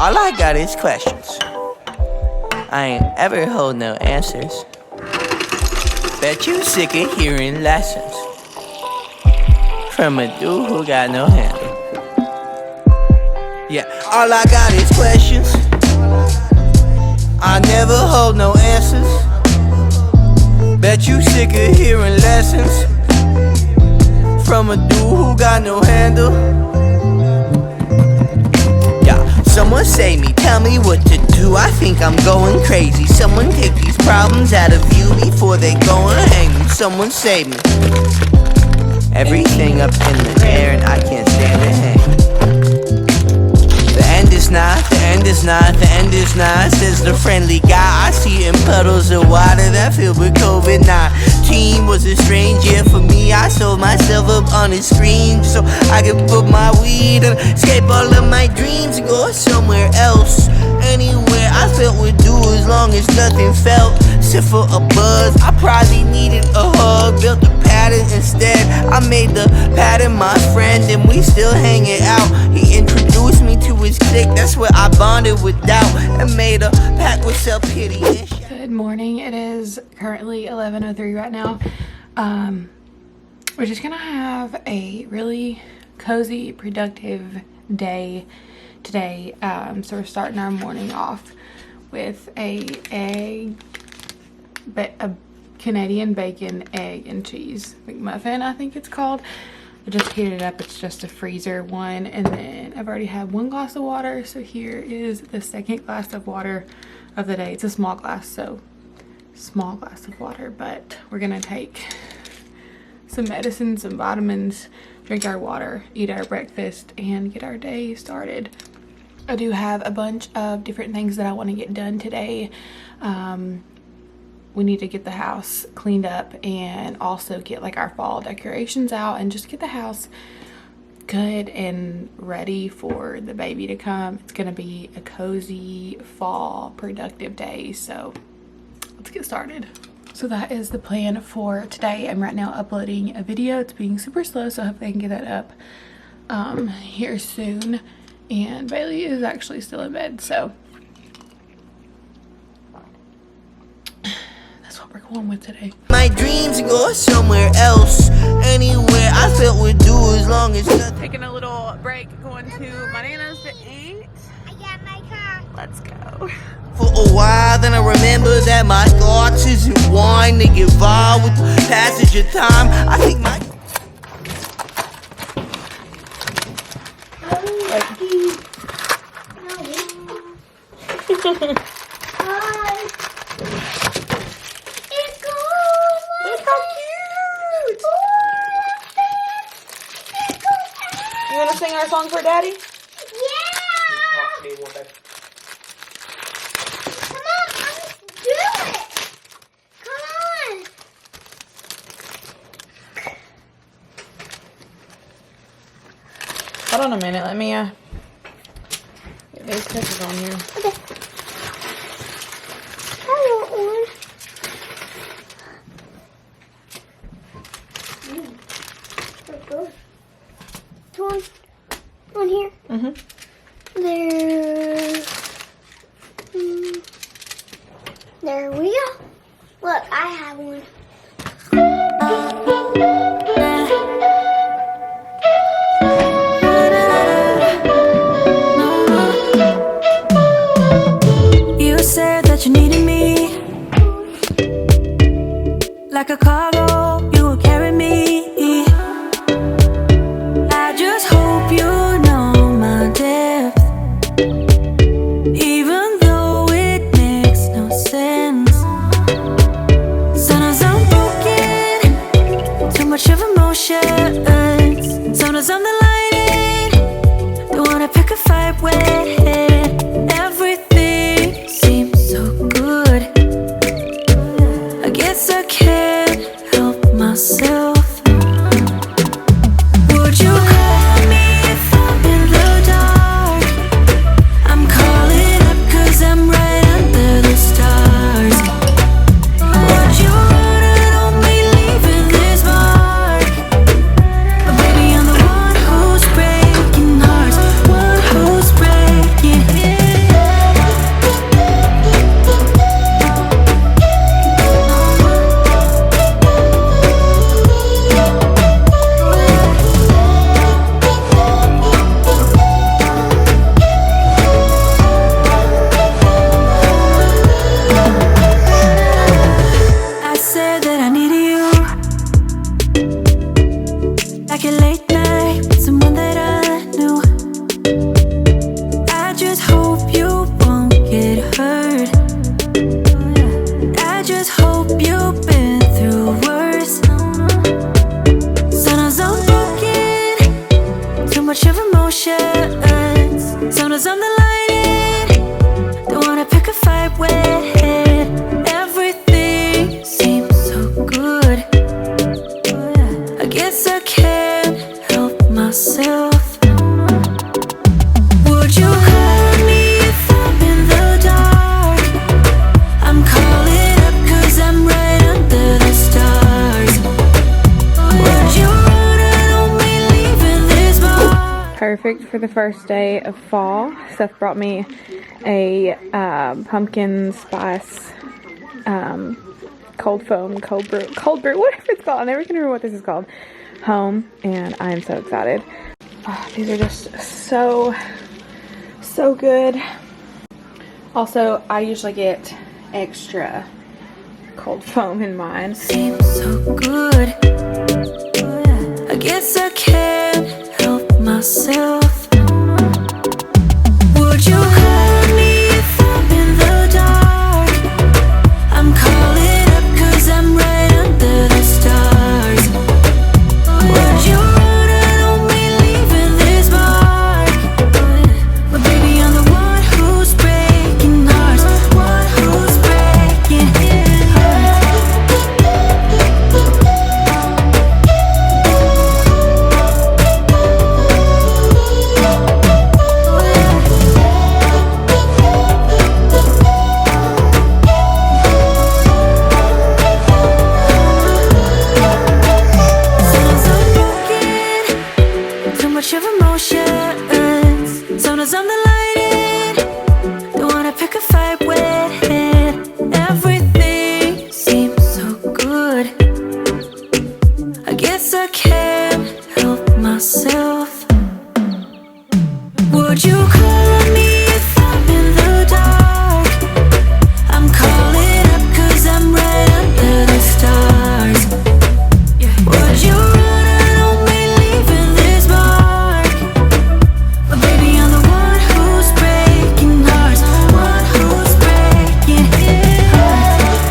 all I got is questions. I ain't ever hold no answers. Bet you sick of hearing lessons from a dude who got no handle. Yeah, all I got is questions. I never hold no answers. Bet you sick of hearing lessons from a dude who got no handle. Yeah, someone save me, tell me what to do. I think I'm going crazy. Someone take these problems out of view before they go and hang me. Someone save me. Everything up in the air and I can't stand the hang. The end is not, the end is not, the end is not, says the friendly guy. I see in puddles of water that filled with COVID-19. Was a strange year for me. I sold myself up on the screen so I could put my weed and escape all of my dreams and go somewhere else. Anywhere I felt would do as long as nothing felt. Except for a buzz, I probably needed a hug. Built a pattern instead. I made the pattern my friend and we still hanging out. He introduced me to his clique, that's where I bonded with doubt and made a pact with self-pity. Good morning, it is currently 11:03 right now. We're just gonna have a really cozy, productive day today. So we're starting our morning off with a Canadian bacon, egg, and cheese McMuffin, I think it's called. I just heated it up. It's just a freezer one, and then I've already had one glass of water, so here is the second glass of water of the day. It's a small glass, so small glass of water, but we're gonna take some medicine, some vitamins, drink our water, eat our breakfast, and get our day started. I do have a bunch of different things that I want to get done today. We need to get the house cleaned up and also get like our fall decorations out and just get the house good and ready for the baby to come. It's gonna be a cozy fall productive day, so let's get started. So that is the plan for today. I'm right now uploading a video. It's being super slow, so I hope I can get that up here soon. And Baylee is actually still in bed, so what we're going with today. My dreams go somewhere else. Anywhere I felt would do as long as nothing. Taking a little break, going to my Nana's to eat. I got my car. Let's go. For a while, then I remember that my thoughts isn't wine. They get violent with the passage of time. I think my You want to sing our song for Daddy? Yeah! Come on, let's do it! Come on! Hold on a minute, let me get these pictures on here. Okay. I want one. One here. Mm-hmm. There we go. Look, I have one. You said that you needed me like a cargo, you will carry me. I just hope you know my depth, even though it makes no sense. Sometimes I'm broken, too much of emotion. Sometimes I'm the lightning, don't wanna pick a fight with. Everything seems so good, I guess I can't help myself. Would you call me if I'm in the dark? I'm calling up 'cause I'm right under the stars. Would you run and on me leaving this mark? But baby, I'm the one who's breaking hearts, one who's breaking Soon as I'm the lighting, don't wanna pick a fight with. Everything seems so good. I guess I can't help myself. Would you hurt me if I'm in the dark? I'm calling up 'cause I'm right under the stars. Would you run on me leaving this bar? Perfect for the first day of fall. Seth brought me a pumpkin spice cold foam, cold brew, whatever it's called. I never can remember what this is called. Home, and I am so excited. Oh, these are just so good. Also, I usually get extra cold foam in mine. Seems so good. I guess I can't help myself. Would you hurt me if I'm in the dark? I'm calling up 'cause I'm right under the stars. Would you run on me leaving this mark? But baby, I'm the one who's breaking hearts, one who's breaking hearts. Sounds unbroken, too much of emotions. Soon as I'm the lighting, don't wanna pick a fight with. Everything seems so good. I guess I can't help myself. Would you call me if I'm in the dark? I'm calling up 'cause I'm right under the stars. Would you run on me leaving this mark? But baby, I'm the one who's breaking hearts, one who's breaking hearts.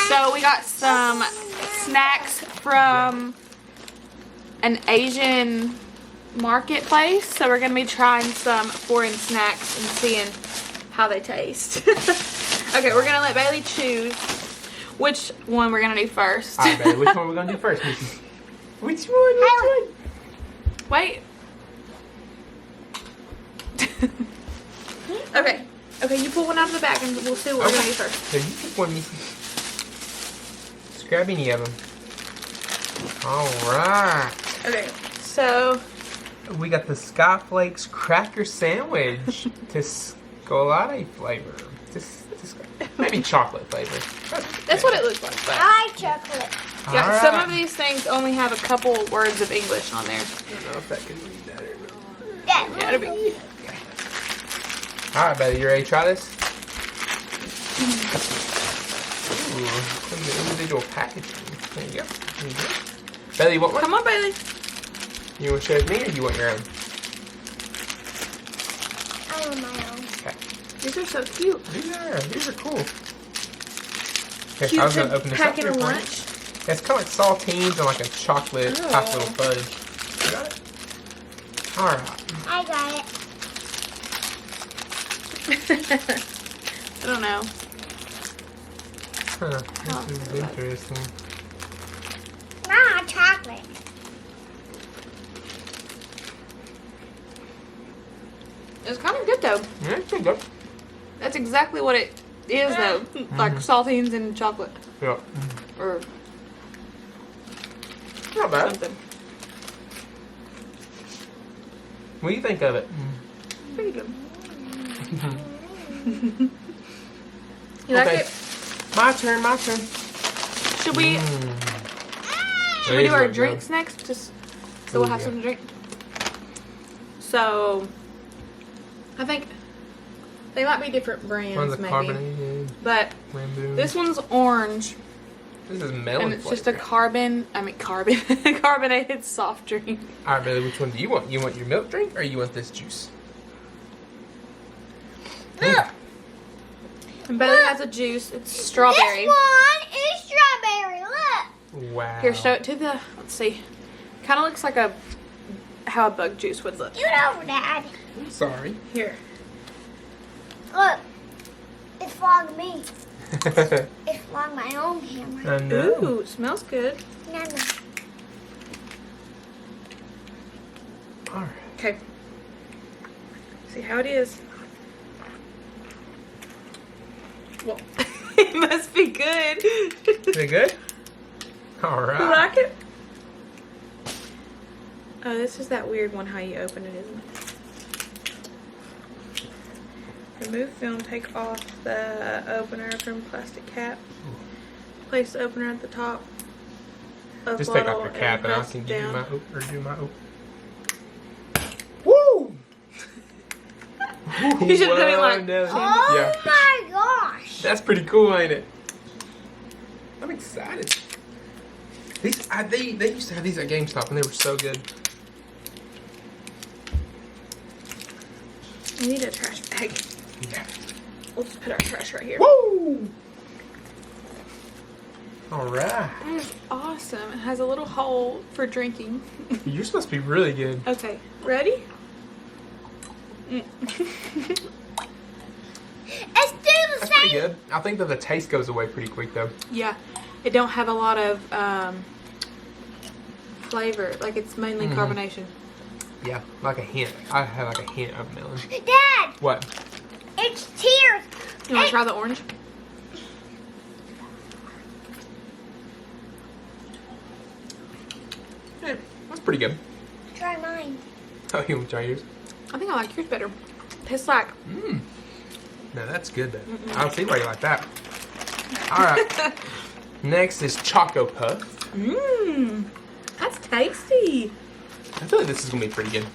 So we got some snacks from an Asian marketplace. So we're gonna be trying some foreign snacks and seeing how they taste. Okay, we're gonna let Baylee choose which one we're gonna do first. Alright, Baylee, which one are we gonna do first, Missy? Which one? Wait. Okay. Okay, you pull one out of the bag and we'll see what we're gonna do first. Here, you pick one, Missy. Just grab any of them. Alright. Okay, so We got the Sky Flakes cracker sandwich. Tiscolate flavor. Maybe chocolate flavor. that's what it looks like. But I like chocolate. yeah, some Alright. of these things only have a couple words of English on there. I don't know if that can read that or not. Yeah, it'll be. Alright, Betty, you ready to try this? Ooh, some of the individual packaging. There you go. There you go. Betty, you want one? Come on, Baylee. You want to share with me or you want your own? I want my own. Okay. These are so cute. These are cool. Okay, Cute I was to gonna open this pack up in here a for you. lunch. Yeah, it's kind of like saltines and like a chocolate top little fudge. You got it? Alright. I got it. I don't know. Huh, this is interesting. Ah, chocolate. It's kind of good though. Yeah, it's pretty good. That's exactly what it is though. Like saltines and chocolate Yeah. or Not bad. something. What do you think of it? Pretty good. You like Okay. it? My turn, my turn. Should we Should do our drinks next? Just so we'll have something to drink. So I think They might be different brands, One's a maybe. carbonated. But Rambo. this one's orange, This is melon and it's just a flavor. carbonated soft drink. All right, Bailey, which one do you want? You want your milk drink or you want this juice? Look. And Baylee has a juice. It's strawberry. This one is strawberry. Look. Wow. Here, show it to the. Let's see. Kind of looks like how a bug juice would look. You know, Dad. I'm sorry. Here. Look. It's vlogging me. It's vlogging my own camera. I know. Ooh, it smells good. No. All right. Okay. See how it is. Well, it must be good. Is it good? All right. You like it? Oh, this is that weird one how you open it, isn't it? Remove film, take off the opener from plastic cap. Place the opener at the top of Just take bottle off your cap and I press can give you down. my or do my Woo! You should have done it like, Oh Yeah. my gosh. That's pretty cool, ain't it? I'm excited. These they used to have these at GameStop and they were so good. we need a trash bag. Yeah. We'll just put our trash right here. Woo! All right. It's awesome. It has a little hole for drinking. You're supposed to be really good. Okay, ready? Let's do the That's pretty same. good. I think that the taste goes away pretty quick though. Yeah, it don't have a lot of flavor. Like it's mainly carbonation. Yeah, like a hint. I had like a hint of melon. Dad, What? it's tears. You want to try the orange? Yeah, that's pretty good. Try mine. Oh, you want to try yours? I think I like yours better. Tastes like Mmm. No, that's good though. I don't see why you like that. All right. Next is Choco Puff. mmm. That's tasty. I feel like this is gonna be pretty good.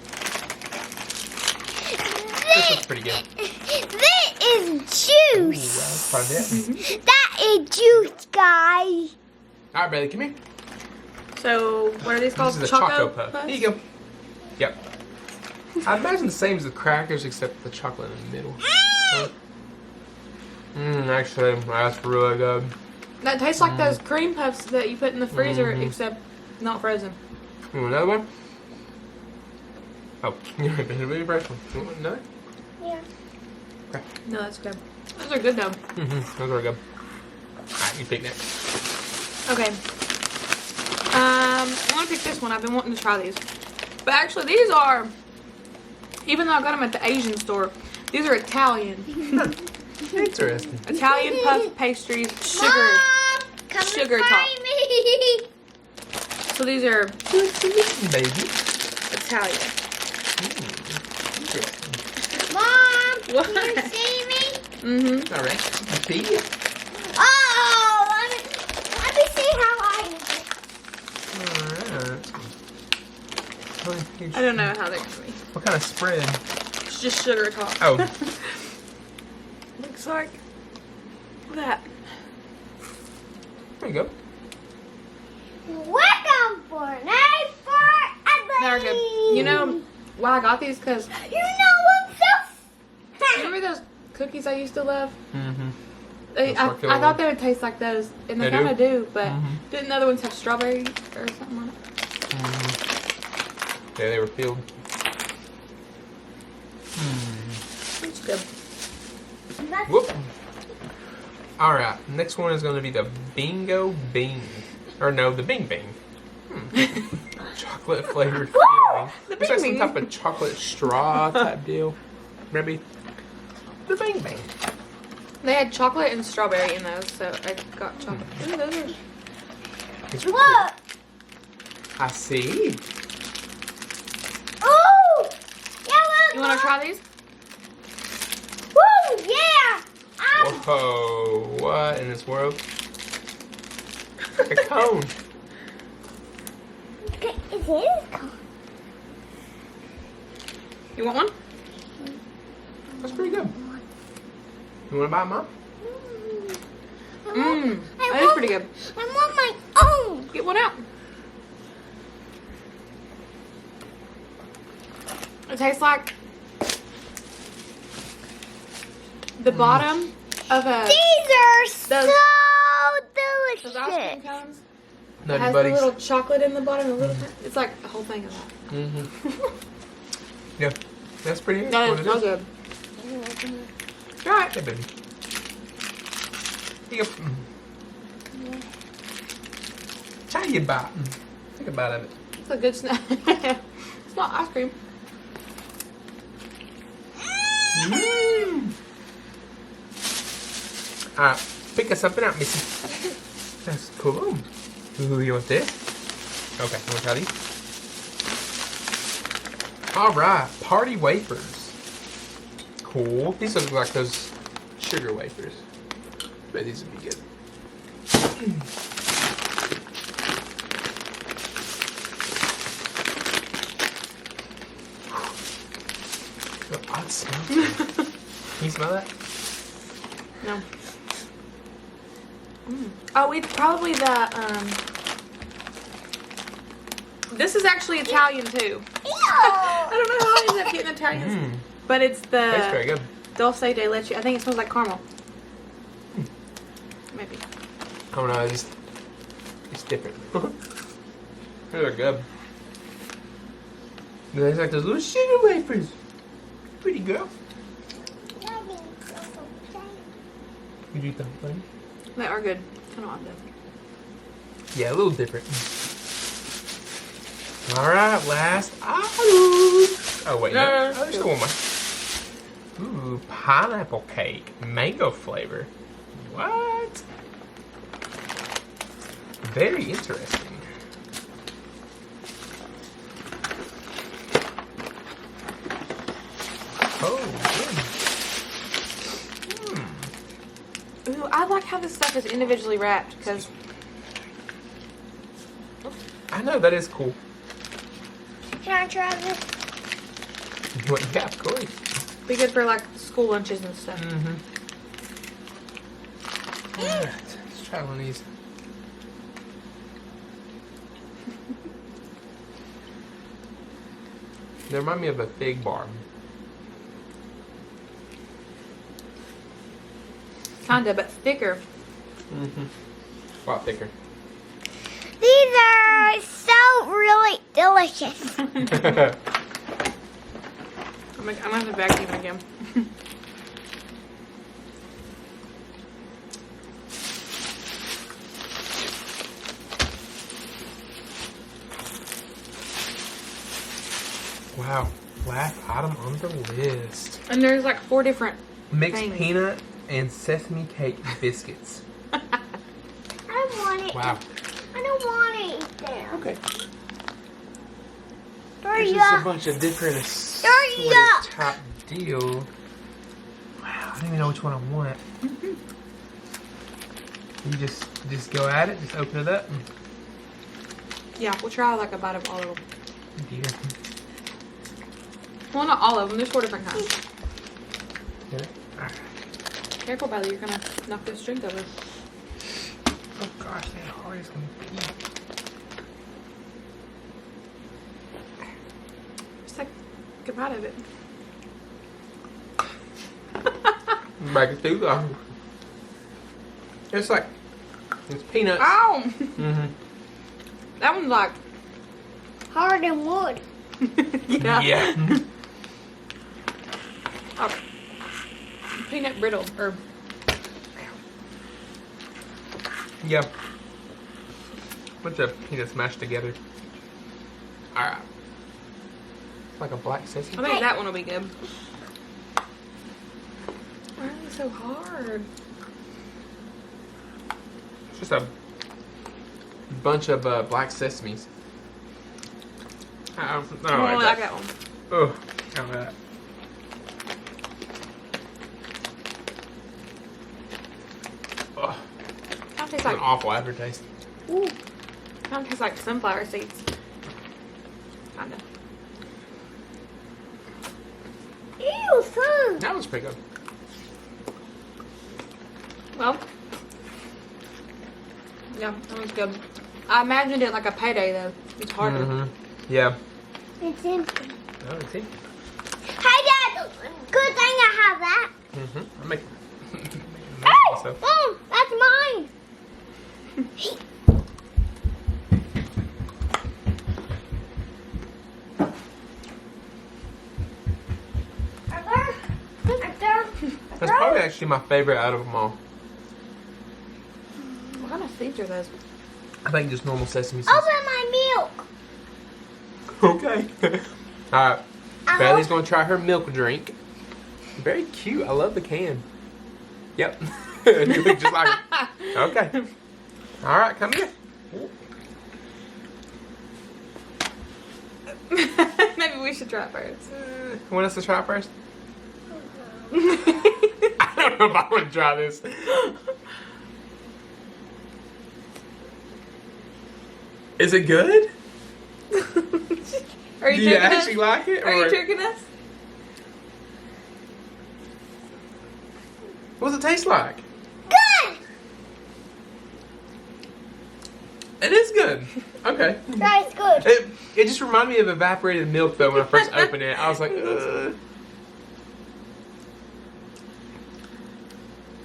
This looks pretty good. This is Ooh, juice. let's try that. That is juice, guys. All right, Bailey, come here. So what are these called? This is a Choco Puff. Here you go. Yep. I imagine the same as the crackers, except the chocolate in the middle. Actually, that's really good. That tastes like those cream puffs that you put in the freezer, except not frozen. You want another one? Oh, you're a really fresh one. You want another? Yeah. No, that's good. Those are good though. Those are good. Alright, you pick next. Okay. I want to pick this one. I've been wanting to try these. But actually, these are, even though I got them at the Asian store, these are Italian. Interesting. Italian puff pastries, sugar. Mom, come sugar and top. find me. So these are Baby. Italian. Mom, What? can you see me? Mm-hmm. Alright. You see it? Oh, let me see how I Alright. I don't know how they're gonna be. What kind of spread? It's just sugar top. Oh. Looks like that. There you go. welcome for night for They're good. You know why I got these? Because You know what's so remember those cookies I used to love? Mm-hmm. I thought they would taste like those, and they They kind of do? do, but didn't the other ones have strawberry or something on it? Yeah, they were filled. It's good. Whoop. Alright, next one is going to be the Bingo Bing. Or no, the Bing Bing. Chocolate flavored filling. The It's like Bing some Bing. type of chocolate straw type deal. Maybe. The Bing Bing. They had chocolate and strawberry in those, so I got chocolate. Ooh, those are... It's really Look. cool. I see. Oh, yeah, look. You want to try these? Woo, yeah. Whoa, what in this world? Like a cone. It is cold. You want one? That's pretty good. You want to buy it, Mom? That is pretty good. I want my own. Get one out. It tastes like the bottom of a These are so those ice cream delicious. cones. It Nutty has Buddies. the little chocolate in the bottom. It's like a whole thing of that. Yeah, that's pretty good. That What is it so good. Try it. Hey, baby. Here you go. Try your bite. Take a bite of it. It's a good snack. It's not ice cream. Alright, pick us something out, Missy. That's cool. Ooh, you want this? Okay, you want to try these? Alright, party wafers. Cool. These look like those sugar wafers. But these would be good. Oh, odd smell. Can you smell that? No. Oh, it's probably the, this is actually Italian too. I don't know how I ended up getting Italian. But it's Tastes very the good. dulce de leche. I think it smells like caramel. Maybe. I don't know, it's different. They're good. They taste like those little sugar wafers. Pretty girl. Did you think, buddy? They are good. Kind of odd though. Yeah, a little different. Alright, last item. Oh, wait, no. Oh, there's still one more. Ooh, pineapple cake. Mango flavor. What? Very interesting. Oh, good. Ooh, I like how this stuff is individually wrapped because I know, that is cool. Can I try this? Yeah, of course. be good for like school lunches and stuff. Alright, let's try one of these. They remind me of a fig bar. Kinda, but thicker. A lot thicker. These are so really delicious. I'm gonna have to vacuum again. Wow, last item on the list. And there's like 4 different Mixed things. peanut and sesame cake biscuits. I want it. Wow. I don't want to eat them. Okay. They're There's just a yuck. bunch of different They're assorted yuck. type deal. Wow, I don't even know which one I want. You just go at it, just open it up. Yeah, we'll try like a bite of all of them. Dear. Well, not all of them. There's 4 different kinds. Yeah. Alright. Careful, Baylee. You're gonna knock this drink over. Oh gosh, that hard is gonna be. Just like a bite of it. Back it through though. It's like it's peanuts. Ow! That one's like Hard and wood. Yeah. Oh, peanut brittle or Yeah. Bunch of peanuts mashed together. Alright. It's like a black I sesame. think that one will be good. Why are they so hard? It's just a bunch of black sesames. I don't I don't really like that one. Oh, I don't like that. Oh, Kind of tastes it's like an awful aftertaste. kind of tastes like sunflower seeds. Kinda. Ew, food. That was pretty good. Well, yeah, that was good. I imagined it like a payday though. It's harder. Mm-hmm. Yeah. It's empty. Oh, it's in. Hey, Dad. Good thing I have that. Mm-hmm. I'm making Oh, myself. that's mine. That's probably actually my favorite out of them all. What kind of seeds are those? I think just normal sesame seeds. Open my milk. Okay. Alright. Baylee's gonna try her milk drink. Very cute. I love the can. Yep. You look just like it. Okay. Alright, come here. Maybe we should try it first. Want us to try first? I don't know if I want to try this. Is it good? Are you Do you tricking actually us? like it? Are you tricking us? What does it taste like? Good. It is good. Okay. That's good. It just reminded me of evaporated milk though when I first opened it. I was like, ugh.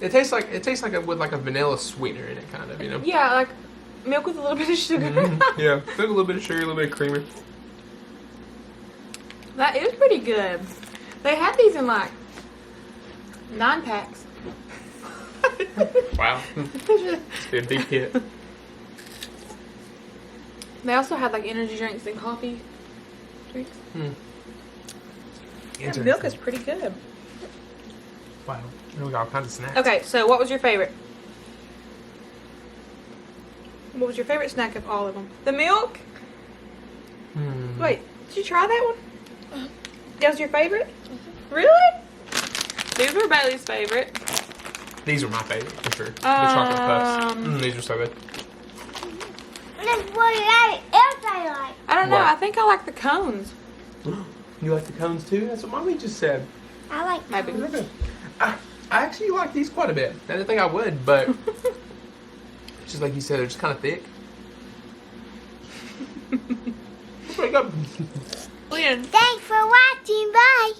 It tastes like with like a vanilla sweetener in it, kind of, you know. Yeah, like milk with a little bit of sugar. Yeah, with a little bit of sugar, a little bit of creamer. That is pretty good. They had these in like 9 packs. Wow, it's been a big hit. They also had like energy drinks and coffee drinks. Yeah, milk is pretty good. Wow, we got all kinds of snacks. Okay, so what was your favorite? What was your favorite snack of all of them? The milk? Wait, did you try that one? That was your favorite? Really? These were Baylee's favorite. These are my favorite for sure. The chocolate puffs. These are so good. That's what else I like. I don't know. What? I think I like the cones. You like the cones too? That's what Mommy just said. I like Maybe. cones. I actually like these quite a bit. I didn't think I would, but just like you said, they're just kind of thick. Pretty good. Lynn. Thanks for watching. Bye.